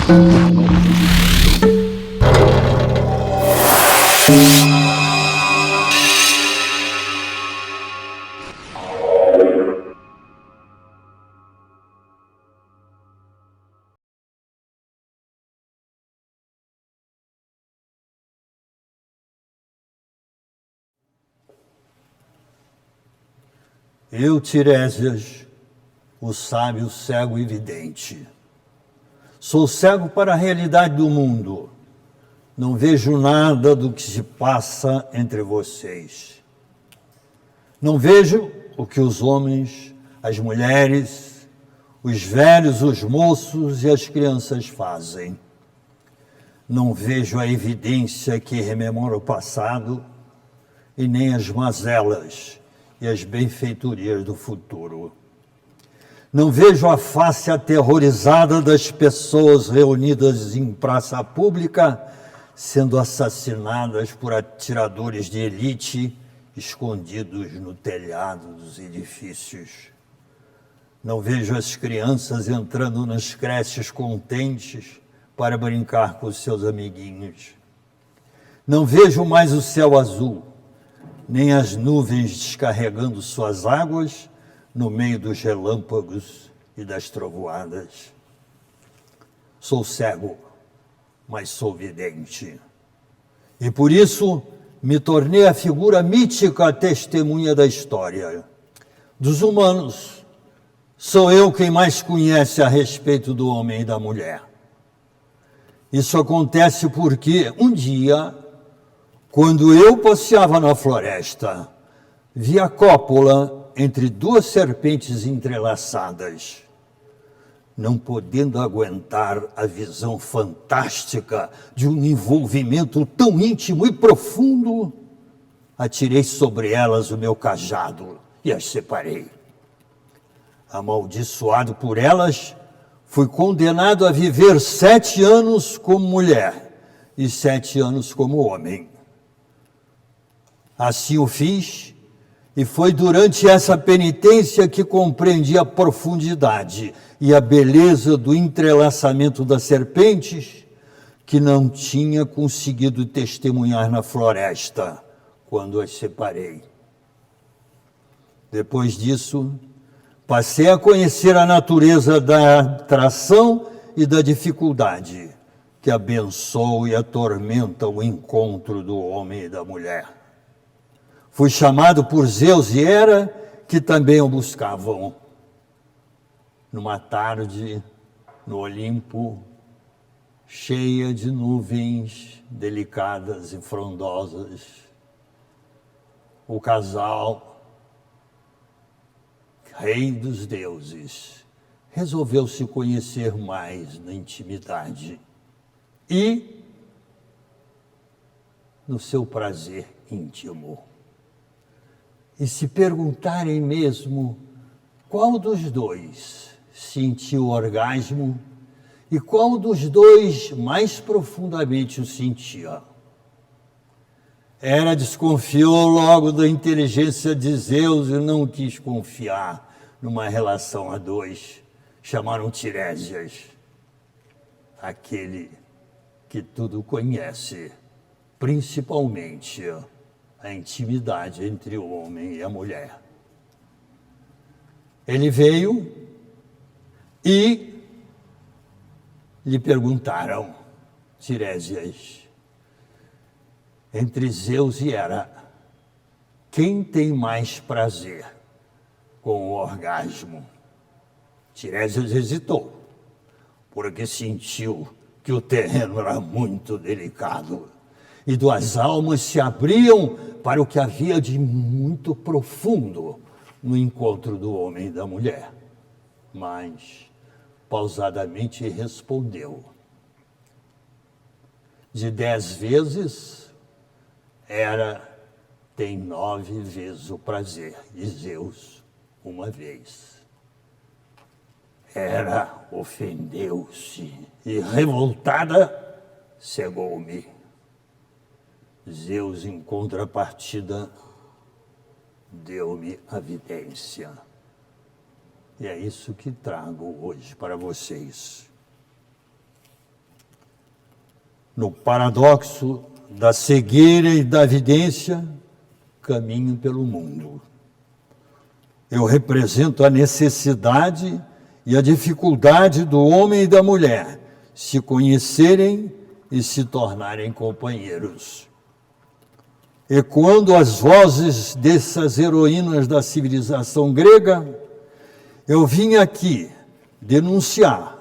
Eu, Tiresias, o sábio, cego e vidente. Sou cego para a realidade do mundo. Não vejo nada do que se passa entre vocês. Não vejo o que os homens, as mulheres, os velhos, os moços e as crianças fazem. Não vejo a evidência que rememora o passado e nem as mazelas e as benfeitorias do futuro. Não vejo a face aterrorizada das pessoas reunidas em praça pública, sendo assassinadas por atiradores de elite escondidos no telhado dos edifícios. Não vejo as crianças entrando nas creches contentes para brincar com seus amiguinhos. Não vejo mais o céu azul, nem as nuvens descarregando suas águas no meio dos relâmpagos e das trovoadas. Sou cego, mas sou vidente. E por isso me tornei a figura mítica, testemunha da história. Dos humanos, sou eu quem mais conhece a respeito do homem e da mulher. Isso acontece porque um dia, quando eu passeava na floresta, vi a cópula entre duas serpentes entrelaçadas. Não podendo aguentar a visão fantástica de um envolvimento tão íntimo e profundo, atirei sobre elas o meu cajado e as separei. Amaldiçoado por elas, fui condenado a viver 7 anos como mulher e 7 anos como homem. Assim o fiz, e foi durante essa penitência que compreendi a profundidade e a beleza do entrelaçamento das serpentes que não tinha conseguido testemunhar na floresta quando as separei. Depois disso, passei a conhecer a natureza da atração e da dificuldade que abençoa e atormenta o encontro do homem e da mulher. Fui chamado por Zeus e Hera, que também o buscavam. Numa tarde, no Olimpo, cheia de nuvens delicadas e frondosas, o casal, rei dos deuses, resolveu se conhecer mais na intimidade e no seu prazer íntimo. E se perguntarem mesmo qual dos dois sentiu o orgasmo e qual dos dois mais profundamente o sentia. Hera desconfiou logo da inteligência de Zeus e não quis confiar numa relação a dois. Chamaram Tiresias, aquele que tudo conhece, principalmente a intimidade entre o homem e a mulher. Ele veio e lhe perguntaram, Tiresias, entre Zeus e Hera, quem tem mais prazer com o orgasmo? Tiresias hesitou, porque sentiu que o terreno era muito delicado e duas almas se abriam para o que havia de muito profundo no encontro do homem e da mulher. Mas, pausadamente respondeu, de 10 vezes, Hera tem 9 vezes o prazer, e Zeus, 1 vez. Hera ofendeu-se e, revoltada, cegou-me. Zeus, em contrapartida, deu-me a vidência. E é isso que trago hoje para vocês. no paradoxo da cegueira e da evidência, caminho pelo mundo. Eu represento a necessidade e a dificuldade do homem e da mulher se conhecerem e se tornarem companheiros. Ecoando as vozes dessas heroínas da civilização grega, eu vim aqui denunciar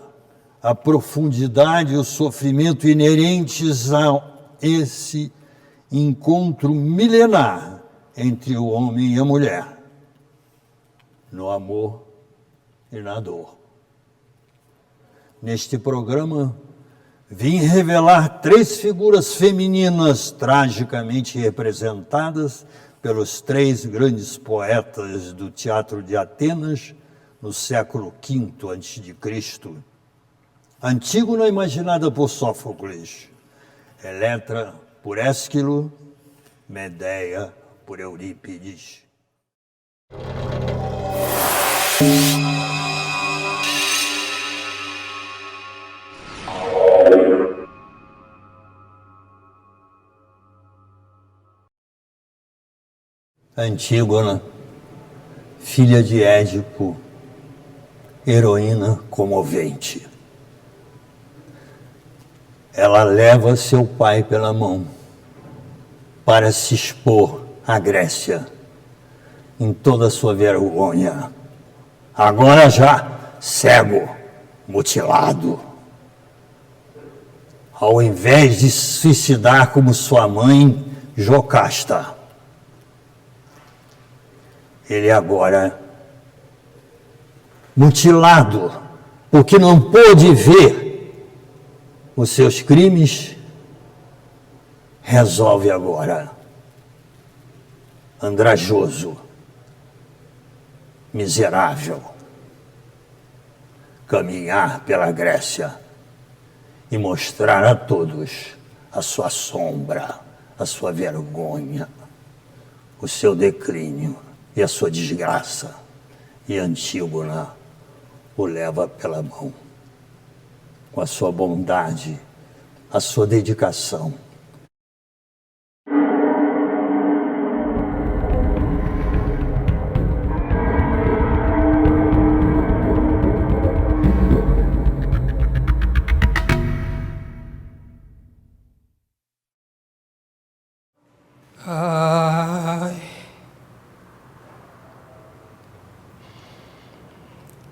a profundidade e o sofrimento inerentes a esse encontro milenar entre o homem e a mulher, no amor e na dor. Neste programa, vim revelar 3 figuras femininas tragicamente representadas pelos 3 grandes poetas do teatro de Atenas no século V a.C. Antígona imaginada por Sófocles, Eletra por Ésquilo, Medeia por Eurípides. Antígona, filha de Édipo, heroína comovente. Ela leva seu pai pela mão para se expor à Grécia em toda a sua vergonha. Agora já cego, mutilado. Ao invés de se suicidar como sua mãe, Jocasta, ele agora, mutilado, porque não pôde ver os seus crimes, resolve agora, andrajoso, miserável, caminhar pela Grécia e mostrar a todos a sua sombra, a sua vergonha, o seu declínio e a sua desgraça. E Antígona o leva pela mão, com a sua bondade, a sua dedicação.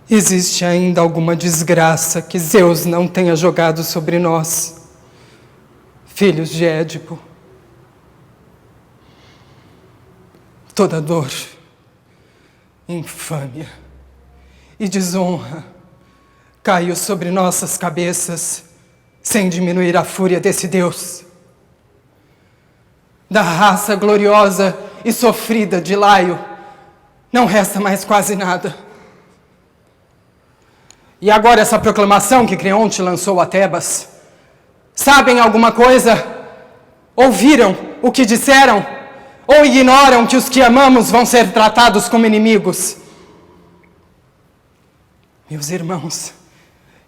Existe ainda alguma desgraça que Zeus não tenha jogado sobre nós, filhos de Édipo? Toda dor, infâmia e desonra caiu sobre nossas cabeças, sem diminuir a fúria desse Deus. Da raça gloriosa e sofrida de Laio, não resta mais quase nada. E agora essa proclamação que Creonte lançou a Tebas. Sabem alguma coisa? Ouviram o que disseram? Ou ignoram que os que amamos vão ser tratados como inimigos? Meus irmãos,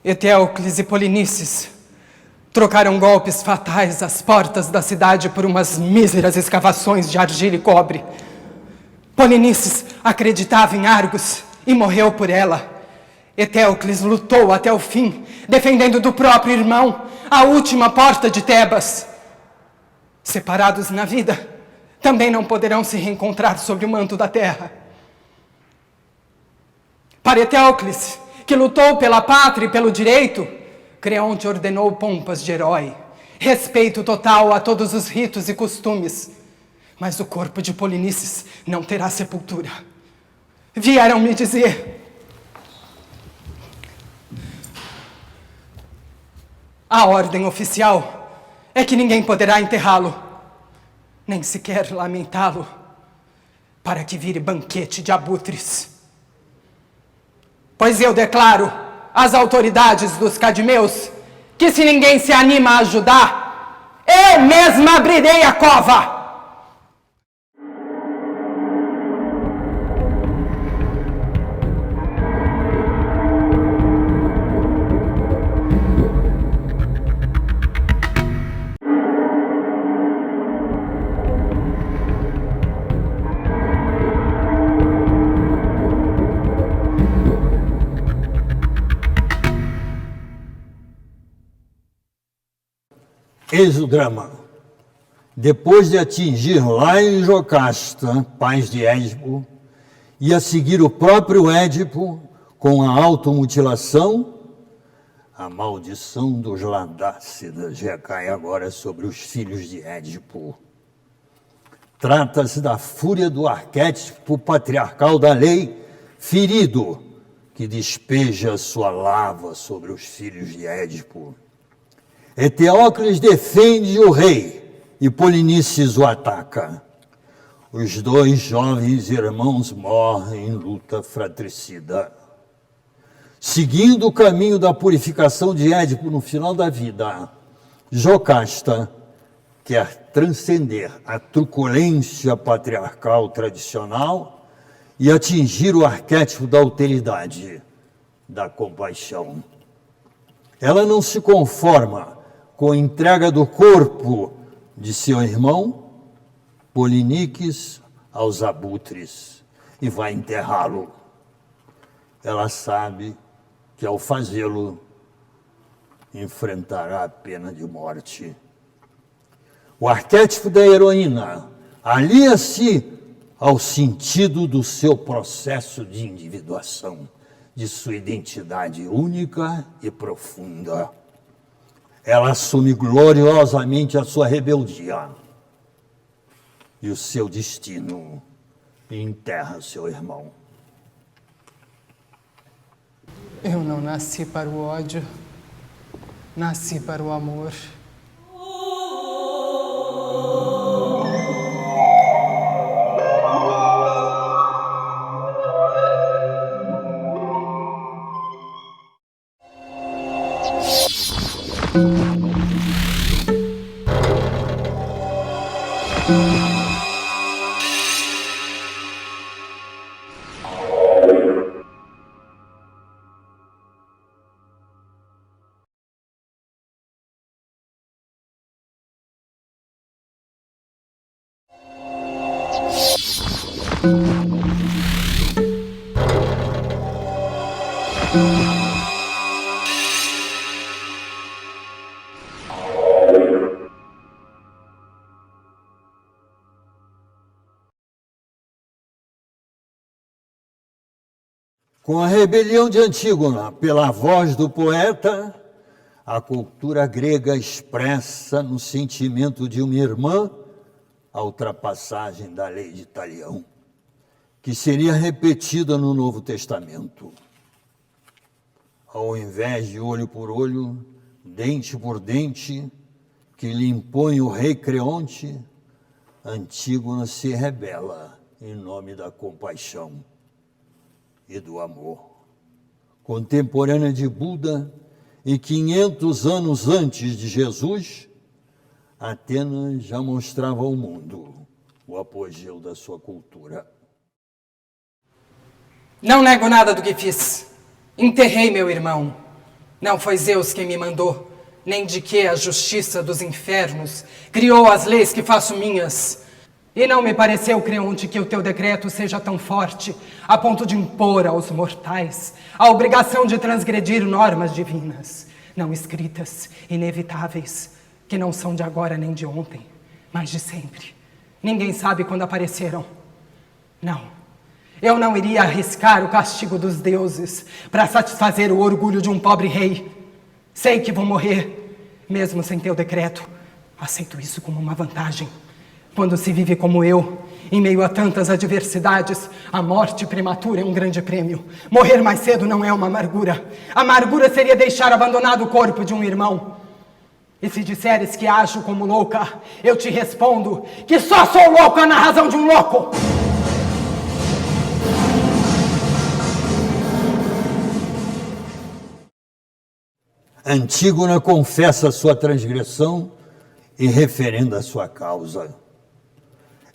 Eteocles e Polinices trocaram golpes fatais às portas da cidade por umas míseras escavações de argila e cobre. Polinices acreditava em Argos e morreu por ela. Eteocles lutou até o fim, defendendo do próprio irmão a última porta de Tebas. Separados na vida, também não poderão se reencontrar sob o manto da terra. Para Eteocles, que lutou pela pátria e pelo direito, Creonte ordenou pompas de herói, respeito total a todos os ritos e costumes. Mas o corpo de Polinices não terá sepultura. Vieram me dizer: a ordem oficial é que ninguém poderá enterrá-lo, nem sequer lamentá-lo, para que vire banquete de abutres. Pois eu declaro às autoridades dos cadimeus que se ninguém se anima a ajudar, eu mesma abrirei a cova. Eis o drama. Depois de atingir Laio e Jocasta, pais de Édipo, e a seguir o próprio Édipo com a automutilação, a maldição dos Ladácidas recai agora sobre os filhos de Édipo. Trata-se da fúria do arquétipo patriarcal da lei, ferido, que despeja sua lava sobre os filhos de Édipo. Eteócles defende o rei e Polinices o ataca. Os dois jovens irmãos morrem em luta fratricida. Seguindo o caminho da purificação de Édipo no final da vida, Jocasta quer transcender a truculência patriarcal tradicional e atingir o arquétipo da alteridade, da compaixão. Ela não se conforma com a entrega do corpo de seu irmão, Poliniques, aos abutres e vai enterrá-lo. Ela sabe que ao fazê-lo, enfrentará a pena de morte. O arquétipo da heroína alia-se ao sentido do seu processo de individuação, de sua identidade única e profunda. Ela assume gloriosamente a sua rebeldia e o seu destino e enterra seu irmão. Eu não nasci para o ódio, nasci para o amor. Com a rebelião de Antígona, pela voz do poeta, a cultura grega expressa no sentimento de uma irmã a ultrapassagem da lei de Talião, que seria repetida no Novo Testamento. Ao invés de olho por olho, dente por dente, que lhe impõe o rei Creonte, Antígona se rebela em nome da compaixão e do amor. Contemporânea de Buda e 500 anos antes de Jesus, Atenas já mostrava ao mundo o apogeu da sua cultura. Não nego nada do que fiz. Enterrei meu irmão. Não foi Zeus quem me mandou, nem de que a justiça dos infernos criou as leis que faço minhas. E não me pareceu, Creonte, que o teu decreto seja tão forte a ponto de impor aos mortais a obrigação de transgredir normas divinas, não escritas, inevitáveis, que não são de agora nem de ontem, mas de sempre. Ninguém sabe quando apareceram. Não, eu não iria arriscar o castigo dos deuses para satisfazer o orgulho de um pobre rei. Sei que vou morrer, mesmo sem teu decreto. Aceito isso como uma vantagem. Quando se vive como eu, em meio a tantas adversidades, a morte prematura é um grande prêmio. Morrer mais cedo não é uma amargura. A amargura seria deixar abandonado o corpo de um irmão. E se disseres que ajo como louca, eu te respondo que só sou louca na razão de um louco. Antígona confessa sua transgressão e referenda sua causa.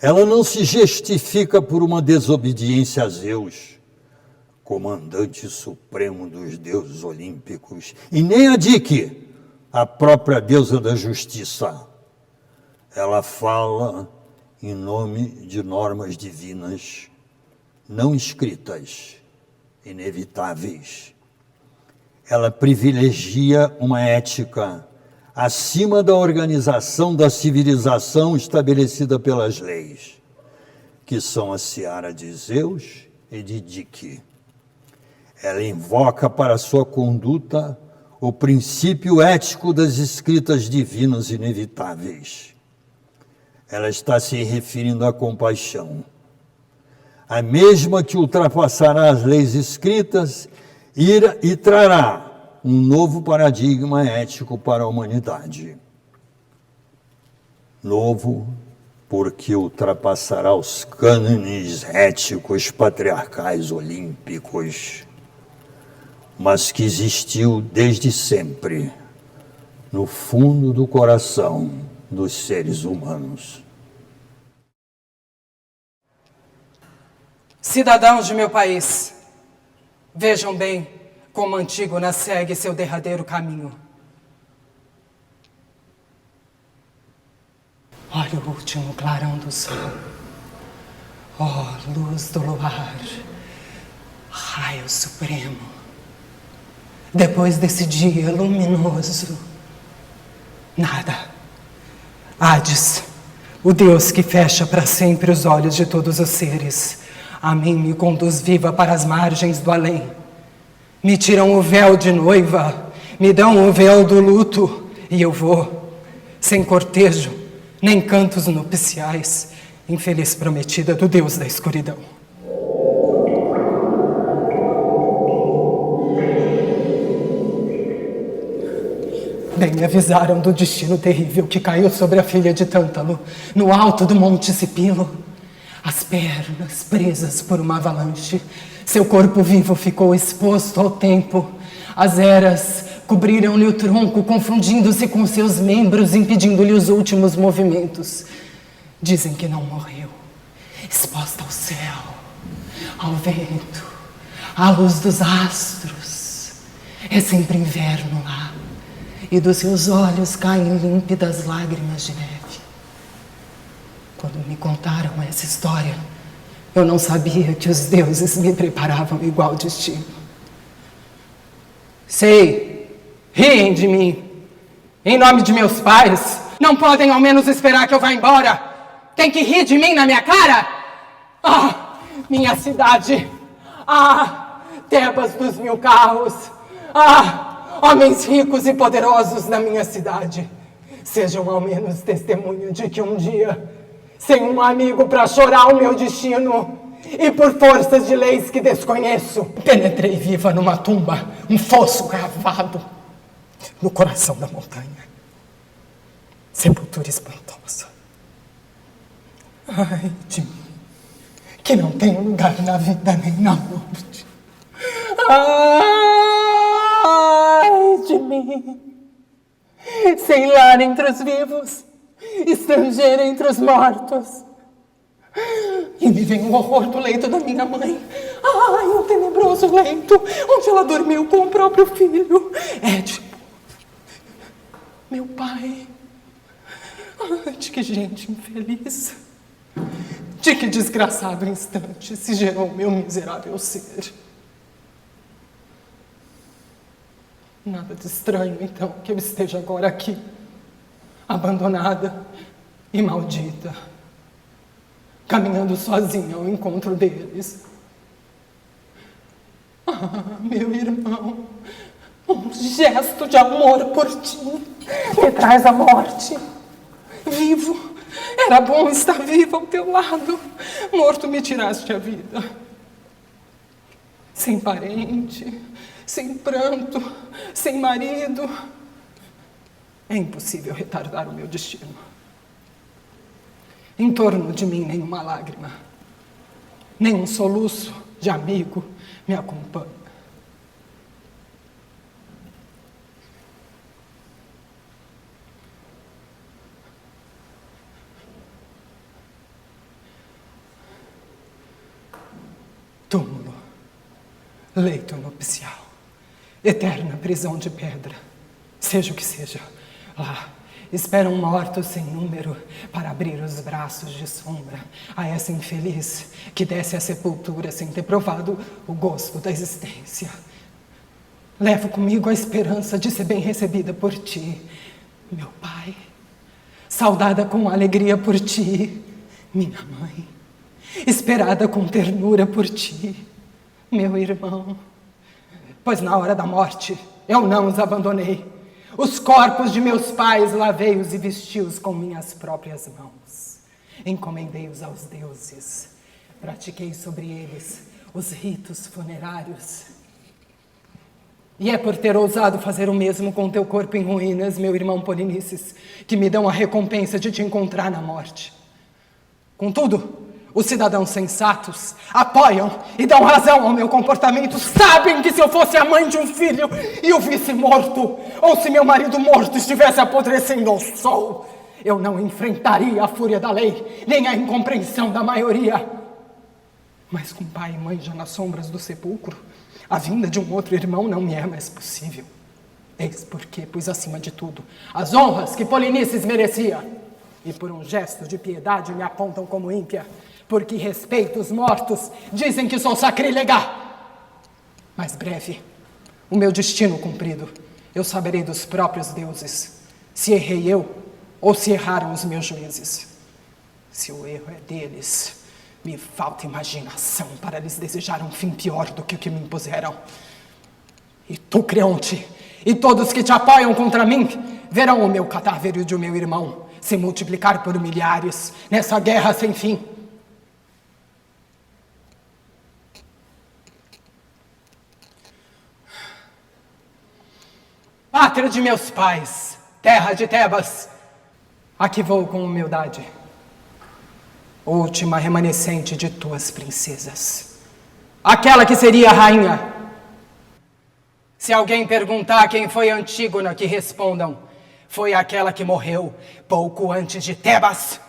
Ela não se justifica por uma desobediência a Zeus, comandante supremo dos deuses olímpicos, e nem a Dike, a própria deusa da justiça. Ela fala em nome de normas divinas, não escritas, inevitáveis. Ela privilegia uma ética acima da organização da civilização estabelecida pelas leis, que são a seara de Zeus e de Dike. Ela invoca para sua conduta o princípio ético das escritas divinas inevitáveis. Ela está se referindo à compaixão, a mesma que ultrapassará as leis escritas e trará um novo paradigma ético para a humanidade. Novo, porque ultrapassará os cânones éticos patriarcais olímpicos, mas que existiu desde sempre no fundo do coração dos seres humanos. Cidadãos de meu país, vejam bem como Antígona segue seu derradeiro caminho. Olha o último clarão do sol. Ó, luz do luar, raio supremo. Depois desse dia luminoso, nada. Hades, o Deus que fecha para sempre os olhos de todos os seres, a mim me conduz viva para as margens do além. Me tiram o véu de noiva, me dão o véu do luto, e eu vou, sem cortejo, nem cantos nupciais, infeliz prometida do Deus da escuridão. Bem me avisaram do destino terrível que caiu sobre a filha de Tântalo, no alto do Monte Cipilo. As pernas presas por uma avalanche, seu corpo vivo ficou exposto ao tempo. As eras cobriram-lhe o tronco, confundindo-se com seus membros, impedindo-lhe os últimos movimentos. Dizem que não morreu, exposta ao céu, ao vento, à luz dos astros. É sempre inverno lá, e dos seus olhos caem límpidas lágrimas de neve. Quando me contaram essa história, eu não sabia que os deuses me preparavam igual destino. Sei, riem de mim. Em nome de meus pais, não podem ao menos esperar que eu vá embora. Tem que rir de mim na minha cara? Ah, minha cidade. Ah, Tebas dos 1000 carros. Ah, homens ricos e poderosos da minha cidade. Sejam ao menos testemunha de que um dia, sem um amigo para chorar o meu destino, e por forças de leis que desconheço, penetrei viva numa tumba, um fosso cavado no coração da montanha. Sepultura espantosa. Ai de mim, que não tenho lugar na vida nem na morte. Ai de mim, sem lar entre os vivos, estrangeira entre os mortos. E me vem o horror do leito da minha mãe. Ai, o tenebroso leito onde ela dormiu com o próprio filho, Édipo, meu pai. Ai, de que gente infeliz, de que desgraçado instante se gerou meu miserável ser. Nada de estranho, então, que eu esteja agora aqui, abandonada e maldita, caminhando sozinha ao encontro deles. Ah, meu irmão, um gesto de amor por ti me traz a morte. Vivo, era bom estar vivo ao teu lado. Morto, me tiraste a vida. Sem parente, sem pranto, sem marido. É impossível retardar o meu destino. Em torno de mim, nenhuma lágrima, nenhum soluço de amigo me acompanha. Túmulo, leito nupcial, eterna prisão de pedra, seja o que seja, lá esperam mortos sem número para abrir os braços de sombra a essa infeliz que desce à sepultura sem ter provado o gosto da existência. Levo comigo a esperança de ser bem recebida por ti, Meu pai, saudada com alegria por ti, minha mãe, esperada com ternura por ti, meu irmão. Pois na hora da morte eu não os abandonei. Os corpos de meus pais lavei-os e vesti-os com minhas próprias mãos. Encomendei-os aos deuses. Pratiquei sobre eles os ritos funerários. E é por ter ousado fazer o mesmo com teu corpo em ruínas, meu irmão Polinices, que me dão a recompensa de te encontrar na morte. Contudo, os cidadãos sensatos apoiam e dão razão ao meu comportamento. Sabem que se eu fosse a mãe de um filho e o visse morto, ou se meu marido morto estivesse apodrecendo ao sol, eu não enfrentaria a fúria da lei, nem a incompreensão da maioria. Mas com pai e mãe já nas sombras do sepulcro, a vinda de um outro irmão não me é mais possível. Eis porque pus acima de tudo as honras que Polinices merecia, e por um gesto de piedade me apontam como ímpia, porque respeito os mortos, dizem que sou sacrílega. Mas breve, o meu destino cumprido, eu saberei dos próprios deuses, se errei eu ou se erraram os meus juízes. Se o erro é deles, me falta imaginação para lhes desejar um fim pior do que o que me impuseram. E tu, Creonte, e todos que te apoiam contra mim, verão o meu cadáver e o de meu irmão se multiplicar por milhares nessa guerra sem fim. Pátria de meus pais, terra de Tebas, aqui vou com humildade, última remanescente de tuas princesas, aquela que seria a rainha. Se alguém perguntar quem foi Antígona, que respondam: foi aquela que morreu pouco antes de Tebas.